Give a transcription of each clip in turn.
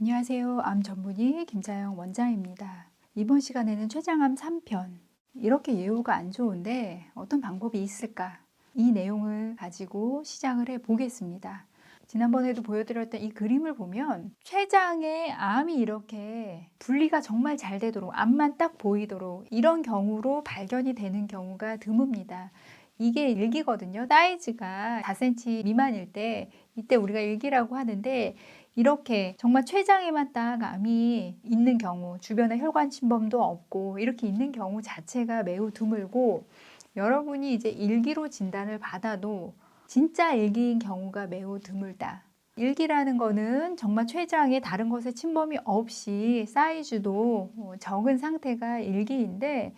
안녕하세요. 암 전문의 김자영 원장입니다. 이번 시간에는 췌장암 3편. 이렇게 예후가 안 좋은데 어떤 방법이 있을까? 이 내용을 가지고 시작을 해 보겠습니다. 지난번에도 보여드렸던 이 그림을 보면 췌장에 암이 이렇게 분리가 정말 잘 되도록, 암만 딱 보이도록 이런 경우로 발견이 되는 경우가 드뭅니다. 이게 일기거든요. 사이즈가 4cm 미만일 때 이때 우리가 일기라고 하는데, 이렇게 정말 췌장에만 딱 암이 있는 경우, 주변에 혈관 침범도 없고 이렇게 있는 경우 자체가 매우 드물고, 여러분이 이제 일기로 진단을 받아도 진짜 일기인 경우가 매우 드물다. 일기라는 거는 정말 췌장에 다른 것에 침범이 없이 사이즈도 적은 상태가 일기인데,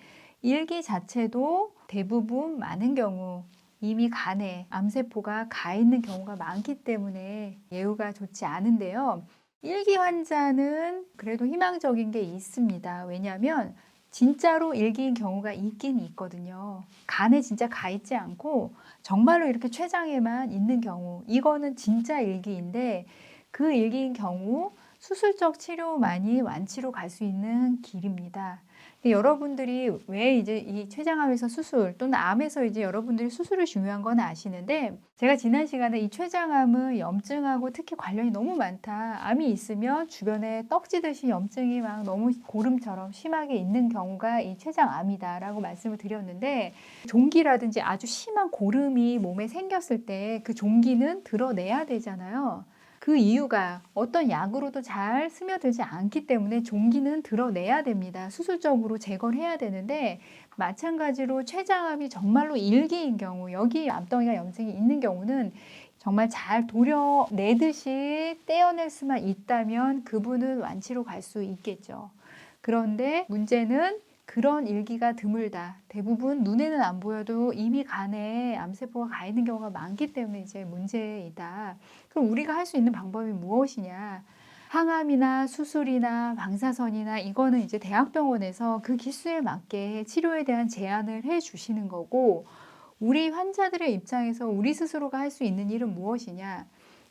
일기 자체도 대부분 많은 경우 이미 간에 암세포가 가 있는 경우가 많기 때문에 예후가 좋지 않은데요. 일기 환자는 그래도 희망적인 게 있습니다. 왜냐하면 진짜로 일기인 경우가 있긴 있거든요. 간에 진짜 가 있지 않고 정말로 이렇게 췌장에만 있는 경우, 이거는 진짜 일기인데, 그 일기인 경우 수술적 치료만이 완치로 갈 수 있는 길입니다. 여러분들이 왜 이제 이 췌장암에서 수술 또는 암에서 이제 여러분들이 수술이 중요한 건 아시는데, 제가 지난 시간에 이 췌장암은 염증하고 특히 관련이 너무 많다. 암이 있으면 주변에 떡지듯이 염증이 막 너무 고름처럼 심하게 있는 경우가 이 췌장암이다라고 말씀을 드렸는데, 종기라든지 아주 심한 고름이 몸에 생겼을 때 그 종기는 드러내야 되잖아요. 그 이유가 어떤 약으로도 잘 스며들지 않기 때문에 종기는 드러내야 됩니다. 수술적으로 제거를 해야 되는데, 마찬가지로 췌장암이 정말로 일기인 경우, 여기 암덩이가 염증이 있는 경우는 정말 잘 도려내듯이 떼어낼 수만 있다면 그분은 완치로 갈 수 있겠죠. 그런데 문제는 그런 일기가 드물다. 대부분 눈에는 안 보여도 이미 간에 암세포가 가 있는 경우가 많기 때문에 이제 문제이다. 그럼 우리가 할 수 있는 방법이 무엇이냐? 항암이나 수술이나 방사선이나 이거는 이제 대학병원에서 그 기수에 맞게 치료에 대한 제안을 해 주시는 거고, 우리 환자들의 입장에서 우리 스스로가 할 수 있는 일은 무엇이냐?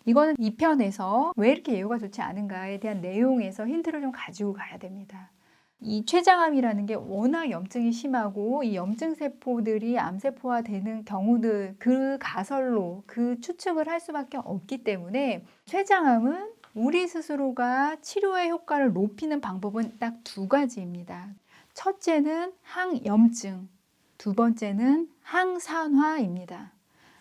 이거는 2편에서 왜 이렇게 예후가 좋지 않은가에 대한 내용에서 힌트를 좀 가지고 가야 됩니다. 이 췌장암이라는 게 워낙 염증이 심하고 이 염증 세포들이 암세포화 되는 경우들, 그 가설로 그 추측을 할 수밖에 없기 때문에 췌장암은 우리 스스로가 치료의 효과를 높이는 방법은 딱 두 가지입니다. 첫째는 항염증, 두 번째는 항산화입니다.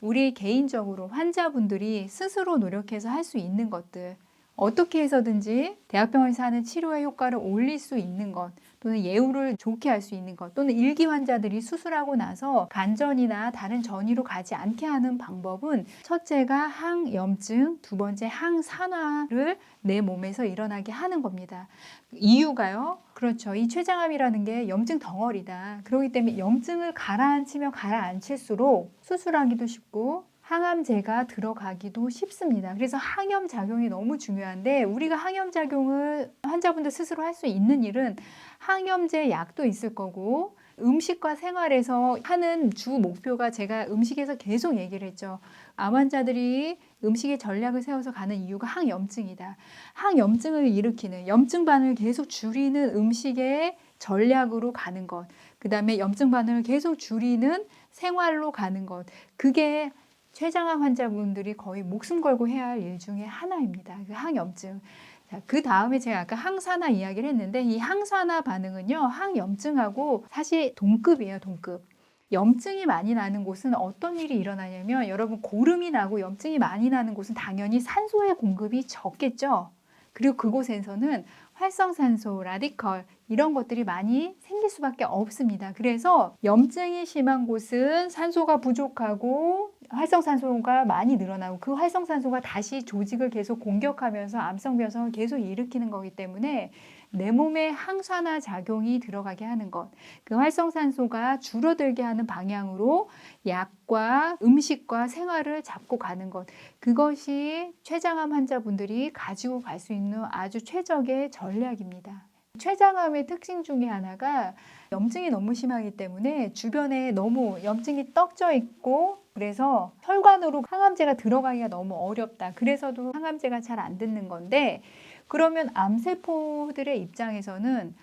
우리 개인적으로 환자분들이 스스로 노력해서 할 수 있는 것들, 어떻게 해서든지 대학병원에서 하는 치료의 효과를 올릴 수 있는 것, 또는 예후를 좋게 할 수 있는 것, 또는 일기 환자들이 수술하고 나서 간전이나 다른 전이로 가지 않게 하는 방법은, 첫째가 항염증, 두 번째 항산화를 내 몸에서 일어나게 하는 겁니다. 이유가요? 그렇죠. 이 췌장암이라는 게 염증 덩어리다. 그렇기 때문에 염증을 가라앉히면 가라앉힐수록 수술하기도 쉽고 항암제가 들어가기도 쉽습니다. 그래서 항염작용이 너무 중요한데, 우리가 항염작용을 환자분들 스스로 할 수 있는 일은 항염제 약도 있을 거고, 음식과 생활에서 하는 주 목표가, 제가 음식에서 계속 얘기를 했죠. 암 환자들이 음식의 전략을 세워서 가는 이유가 항염증이다. 항염증을 일으키는, 염증반을 계속 줄이는 음식의 전략으로 가는 것, 그 다음에 염증반을 계속 줄이는 생활로 가는 것, 그게 췌장암 환자분들이 거의 목숨 걸고 해야 할 일 중에 하나입니다. 그 항염증. 그 다음에 제가 아까 항산화 이야기를 했는데, 이 항산화 반응은요, 항염증하고 사실 동급이에요, 동급. 염증이 많이 나는 곳은 어떤 일이 일어나냐면, 여러분 고름이 나고 염증이 많이 나는 곳은 당연히 산소의 공급이 적겠죠. 그리고 그곳에서는 활성산소, 라디컬 이런 것들이 많이 생길 수밖에 없습니다. 그래서 염증이 심한 곳은 산소가 부족하고 활성산소가 많이 늘어나고, 그 활성산소가 다시 조직을 계속 공격하면서 암성 변성을 계속 일으키는 거기 때문에 내 몸에 항산화 작용이 들어가게 하는 것, 그 활성산소가 줄어들게 하는 방향으로 약과 음식과 생활을 잡고 가는 것, 그것이 췌장암 환자분들이 가지고 갈 수 있는 아주 최적의 전략입니다. 췌장암의 특징 중에 하나가 염증이 너무 심하기 때문에 주변에 너무 염증이 떡져 있고, 그래서 혈관으로 항암제가 들어가기가 너무 어렵다. 그래서도 항암제가 잘 안 듣는 건데, 그러면 암세포들의 입장에서는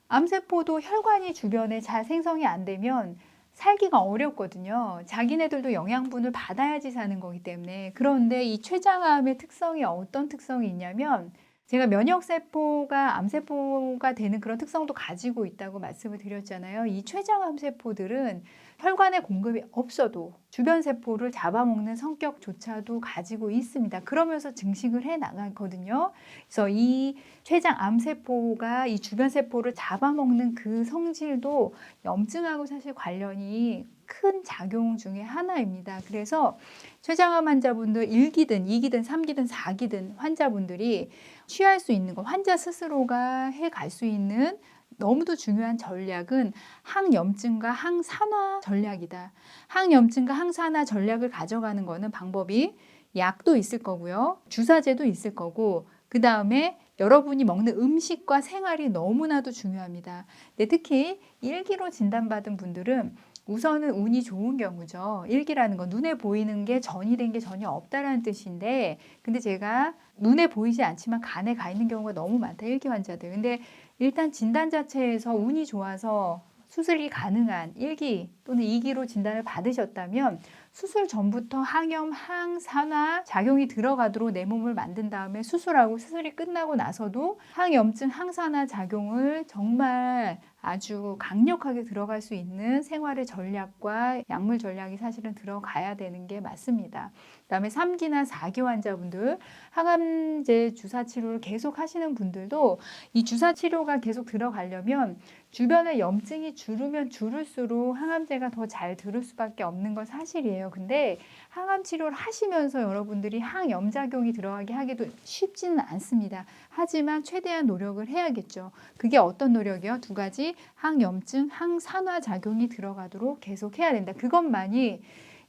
암세포도 혈관이 주변에 잘 생성이 안 되면 살기가 어렵거든요. 자기네들도 영양분을 받아야지 사는 거기 때문에. 그런데 이 췌장암의 특성이 어떤 특성이 있냐면, 제가 면역세포가 암세포가 되는 그런 특성도 가지고 있다고 말씀을 드렸잖아요. 이 췌장암 세포들은 혈관에 공급이 없어도 주변 세포를 잡아먹는 성격조차도 가지고 있습니다. 그러면서 증식을 해 나가거든요. 그래서 이 췌장 암세포가 이 주변 세포를 잡아먹는 그 성질도 염증하고 사실 관련이 큰 작용 중에 하나입니다. 그래서 췌장암 환자분들 1기든 2기든 3기든 4기든 환자분들이 취할 수 있는 거, 환자 스스로가 해갈 수 있는 너무도 중요한 전략은 항염증과 항산화 전략이다. 항염증과 항산화 전략을 가져가는 거는 방법이 약도 있을 거고요. 주사제도 있을 거고, 그 다음에 여러분이 먹는 음식과 생활이 너무나도 중요합니다. 근데 특히 1기로 진단받은 분들은 우선은 운이 좋은 경우죠. 1기라는 건 눈에 보이는 게 전이 된 게 전혀 없다라는 뜻인데, 근데 제가 눈에 보이지 않지만 간에 가 있는 경우가 너무 많다, 1기 환자들. 근데 일단 진단 자체에서 운이 좋아서 수술이 가능한 1기 또는 2기로 진단을 받으셨다면 수술 전부터 항염, 항산화 작용이 들어가도록 내 몸을 만든 다음에 수술하고, 수술이 끝나고 나서도 항염증, 항산화 작용을 정말 아주 강력하게 들어갈 수 있는 생활의 전략과 약물 전략이 사실은 들어가야 되는 게 맞습니다. 그다음에 3기나 4기 환자분들, 항암제 주사 치료를 계속 하시는 분들도 이 주사 치료가 계속 들어가려면 주변에 염증이 줄으면 줄을수록 항암제가 더 잘 들을 수밖에 없는 건 사실이에요. 근데 항암 치료를 하시면서 여러분들이 항염작용이 들어가게 하기도 쉽지는 않습니다. 하지만 최대한 노력을 해야겠죠. 그게 어떤 노력이요? 2가지, 항염증, 항산화 작용이 들어가도록 계속 해야 된다. 그것만이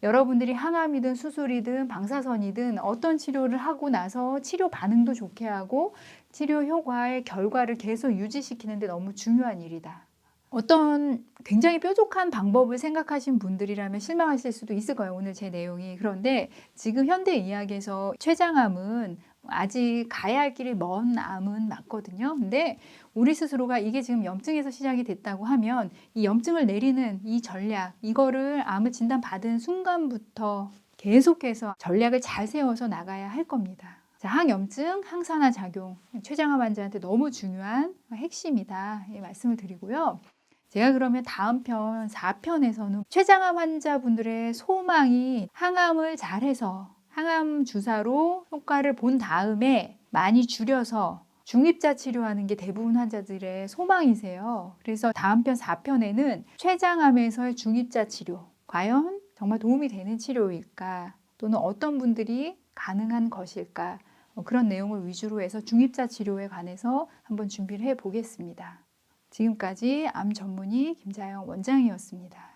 여러분들이 항암이든 수술이든 방사선이든 어떤 치료를 하고 나서 치료 반응도 좋게 하고 치료 효과의 결과를 계속 유지시키는 데 너무 중요한 일이다. 어떤 굉장히 뾰족한 방법을 생각하신 분들이라면 실망하실 수도 있을 거예요, 오늘 제 내용이. 그런데 지금 현대 의학에서 췌장암은 아직 가야 할 길이 먼 암은 맞거든요. 근데 우리 스스로가 이게 지금 염증에서 시작이 됐다고 하면 이 염증을 내리는 이 전략, 이거를 암을 진단받은 순간부터 계속해서 전략을 잘 세워서 나가야 할 겁니다. 자, 항염증, 항산화 작용, 췌장암 환자한테 너무 중요한 핵심이다, 이 말씀을 드리고요. 제가 그러면 다음 편 4편에서는 췌장암 환자분들의 소망이 항암을 잘해서 항암 주사로 효과를 본 다음에 많이 줄여서 중입자 치료하는 게 대부분 환자들의 소망이세요. 그래서 다음 편 4편에는 췌장암에서의 중입자 치료, 과연 정말 도움이 되는 치료일까? 또는 어떤 분들이 가능한 것일까? 그런 내용을 위주로 해서 중입자 치료에 관해서 한번 준비를 해 보겠습니다. 지금까지 암 전문의 김자영 원장이었습니다.